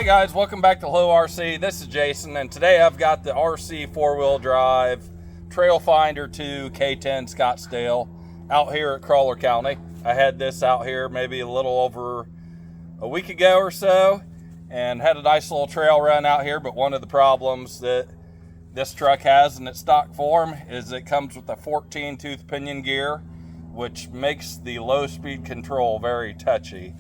guys, welcome back to Hello RC. This is Jason, and today I've got the RC 4-wheel drive Trail Finder 2 K10 Scottsdale out here at Crawler County. I had this out here maybe a little over a week ago or so and had a nice little trail run out here, but one of the problems that this truck has in its stock form is it comes with a 14-tooth pinion gear, which makes the low speed control very touchy.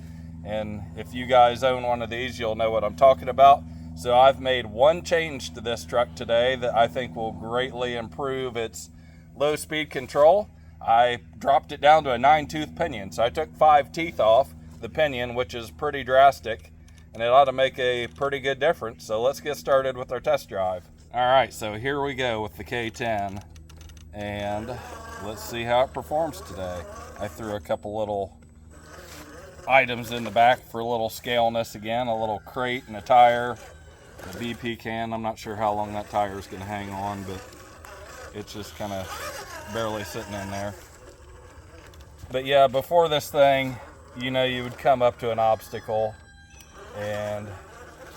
And if you guys own one of these, you'll know what I'm talking about. So I've made one change to this truck today that I think will greatly improve its low speed control. I dropped it down to a 9-tooth pinion. So I took 5 teeth off the pinion, which is pretty drastic, and it ought to make a pretty good difference. So let's get started with our test drive. All right, so here we go with the K10, and let's see how it performs today. I threw a couple little items in the back for a little scaleness again, a little crate and a tire, a BP can. I'm not sure how long that tire is going to hang on, but it's just kind of barely sitting in there. But yeah, before this thing, you know, you would come up to an obstacle and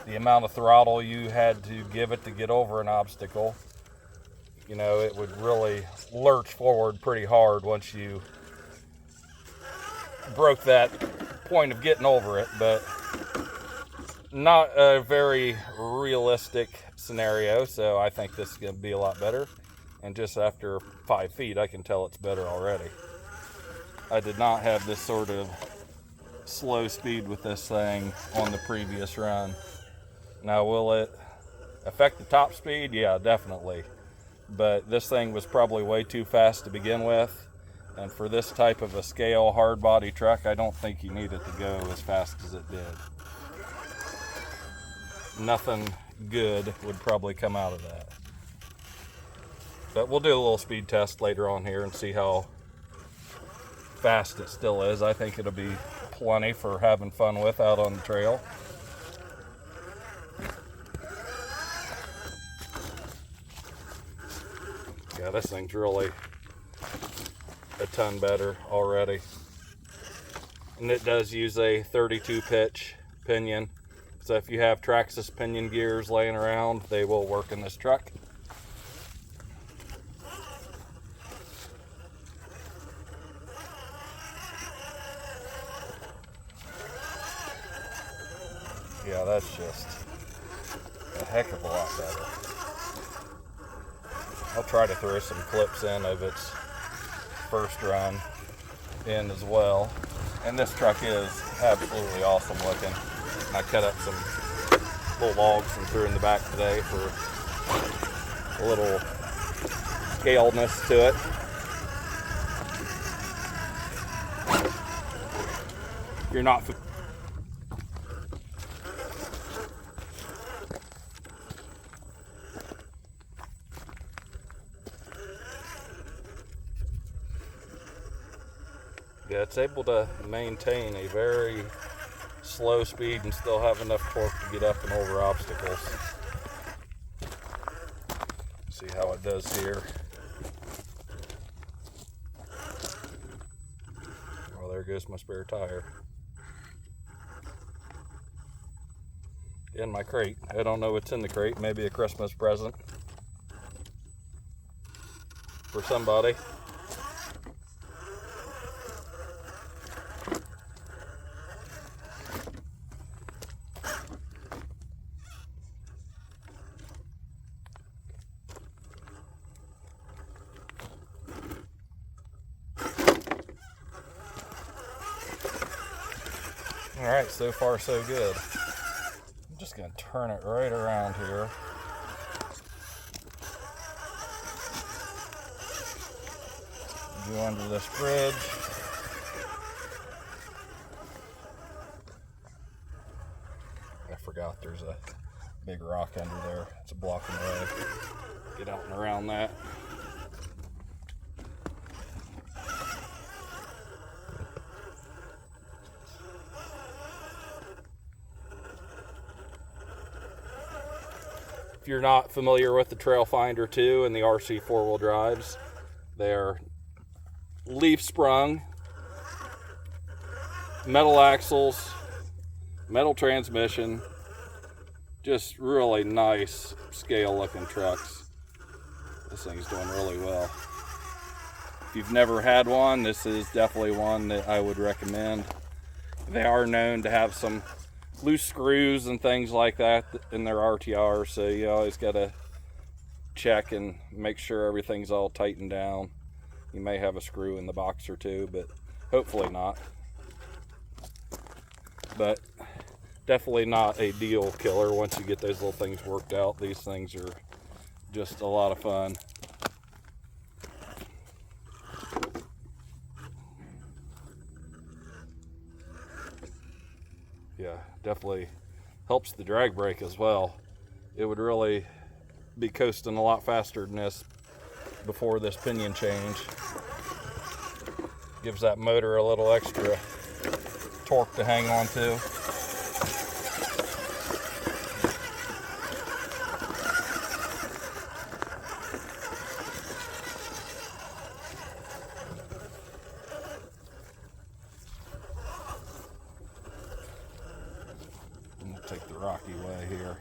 the amount of throttle you had to give it to get over an obstacle, you know, it would really lurch forward pretty hard once you broke that point of getting over it. But not a very realistic scenario, so I think this is going to be a lot better. And just after 5 feet, I can tell it's better already. I did not have this sort of slow speed with this thing on the previous run. Now, will it affect the top speed? Yeah, definitely. But this thing was probably way too fast to begin with. And for this type of a scale hard body truck, I don't think you need it to go as fast as it did. Nothing good would probably come out of that. But we'll do a little speed test later on here and see how fast it still is. I think it'll be plenty for having fun with out on the trail. Yeah, this thing's really a ton better already. And it does use a 32 pitch pinion. So if you have Traxxas pinion gears laying around, they will work in this truck. Yeah, that's just a heck of a lot better. I'll try to throw some clips in of its first run in as well. And this truck is absolutely awesome looking. I cut up some little logs and threw in the back today for a little scaleness to it. If you're not yeah, it's able to maintain a very slow speed and still have enough torque to get up and over obstacles. See how it does here. Well, there goes my spare tire. In my crate. I don't know what's in the crate. Maybe a Christmas present for somebody. All right, so far so good. I'm just gonna turn it right around here. Go under this bridge. I forgot there's a big rock under there. It's blocking the way. Get out and around that. If you're not familiar with the Trail Finder 2 and the RC 4-wheel drives, they're leaf sprung, metal axles, metal transmission, Just really nice scale looking trucks. This thing's doing really well. If you've never had one, this is definitely one that I would recommend. They are known to have some loose screws and things like that in their RTR, so you always got to check and make sure everything's all tightened down. You may have a screw in the box or two, but hopefully not. But definitely not a deal killer once you get those little things worked out. These things are just a lot of fun. Yeah, definitely helps the drag brake as well. It would really be coasting a lot faster than this before this pinion change. Gives that motor a little extra torque to hang on to. Take the rocky way here.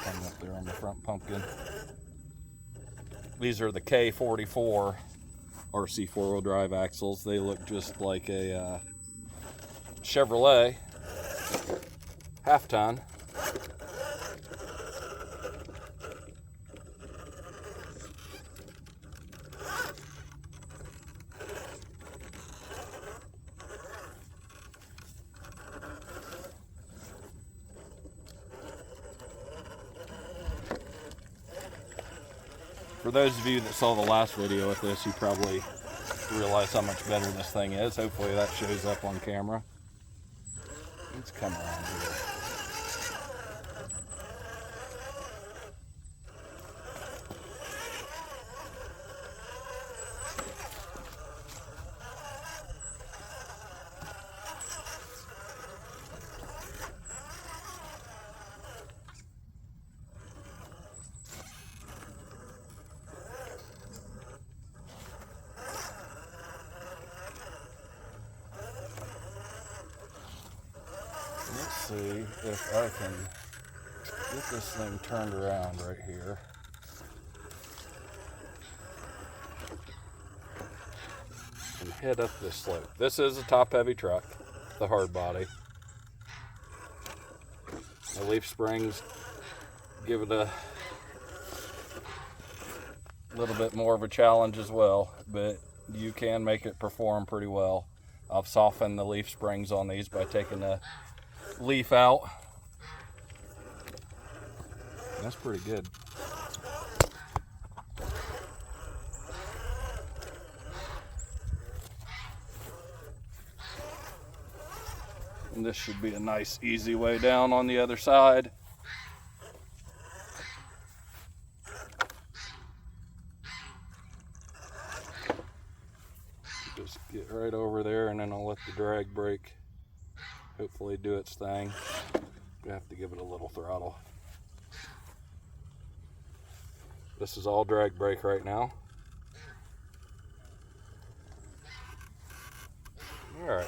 Coming up there on the front pumpkin. These are the K44 RC four-wheel drive axles. They look just like a Chevrolet half-ton. For those of you that saw the last video with this, you probably realize how much better this thing is. Hopefully that shows up on camera. Let's come around here. Let's see if I can get this thing turned around right here. And head up this slope. This is a top-heavy truck, the hard body. The leaf springs give it a little bit more of a challenge as well, but you can make it perform pretty well. I've softened the leaf springs on these by taking the leaf out. That's pretty good. And this should be a nice easy way down on the other side. Just get right over there and then I'll let the drag brake hopefully do its thing. I have to give it a little throttle. This is all drag brake right now. All right,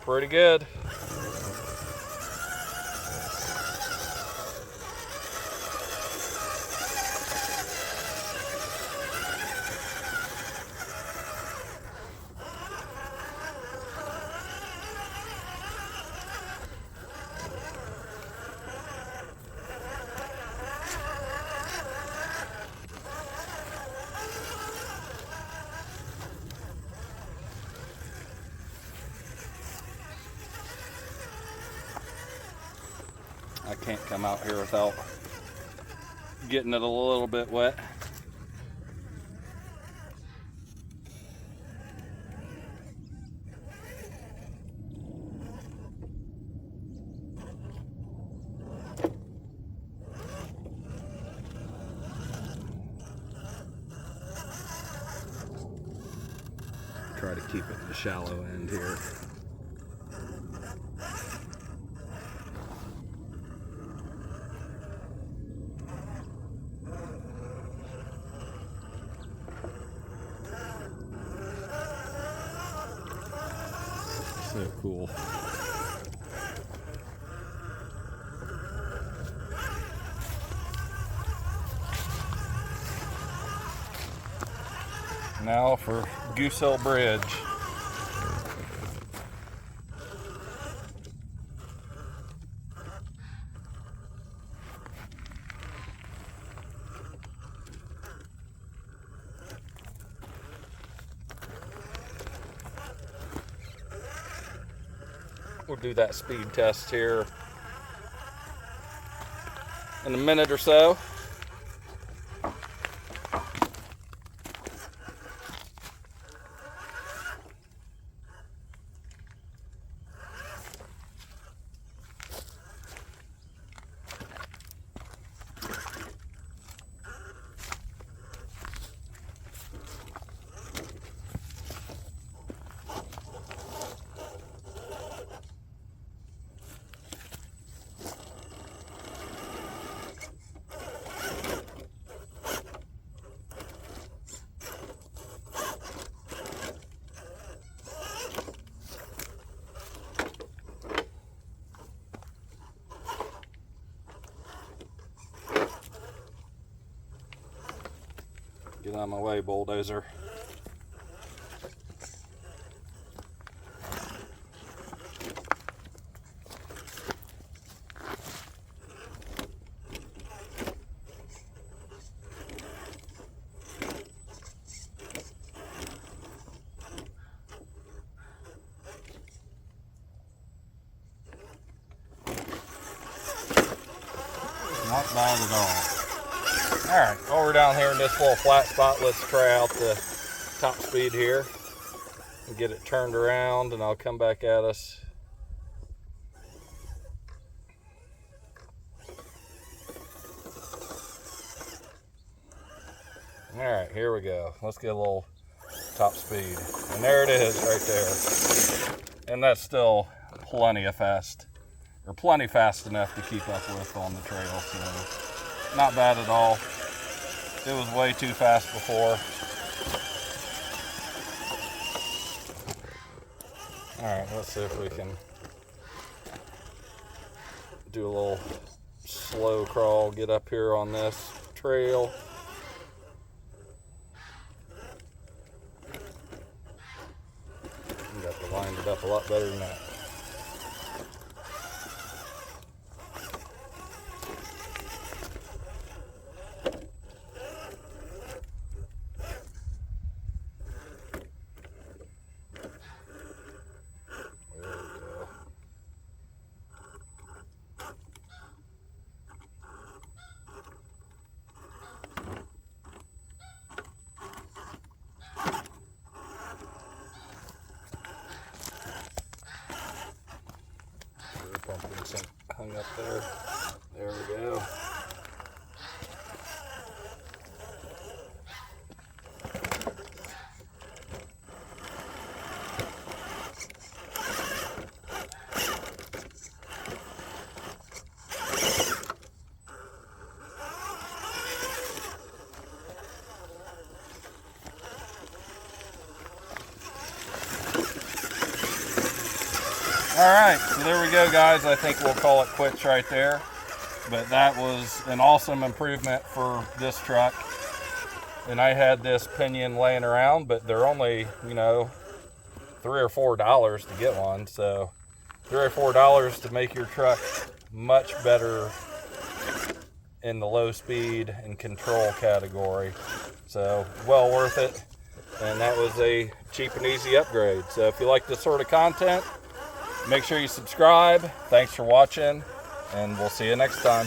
pretty good. I can't come out here without getting it a little bit wet. Try to keep it in the shallow end here. So cool. Now for Goose Hill Bridge. We'll do that speed test here in a minute or so. Get out of my way, bulldozer. Not bad at all. Alright, while we're down here in this little flat spot, let's try out the top speed here and get it turned around, and I'll come back at us. Alright, here we go. Let's get a little top speed. And there it is right there. And that's still plenty fast enough to keep up with on the trail, so not bad at all. It was way too fast before. Alright, let's see if we can do a little slow crawl, get up here on this trail. You got to line it up a lot better than that. Pumpkins hung up there. There we go. Alright, so there we go, guys. I think we'll call it quits right there. But that was an awesome improvement for this truck. And I had this pinion laying around, but they're only, you know, $3 or $4 to get one. So $3 or $4 to make your truck much better in the low speed and control category. So well worth it. And that was a cheap and easy upgrade. So if you like this sort of content, make sure you subscribe. Thanks for watching, and we'll see you next time.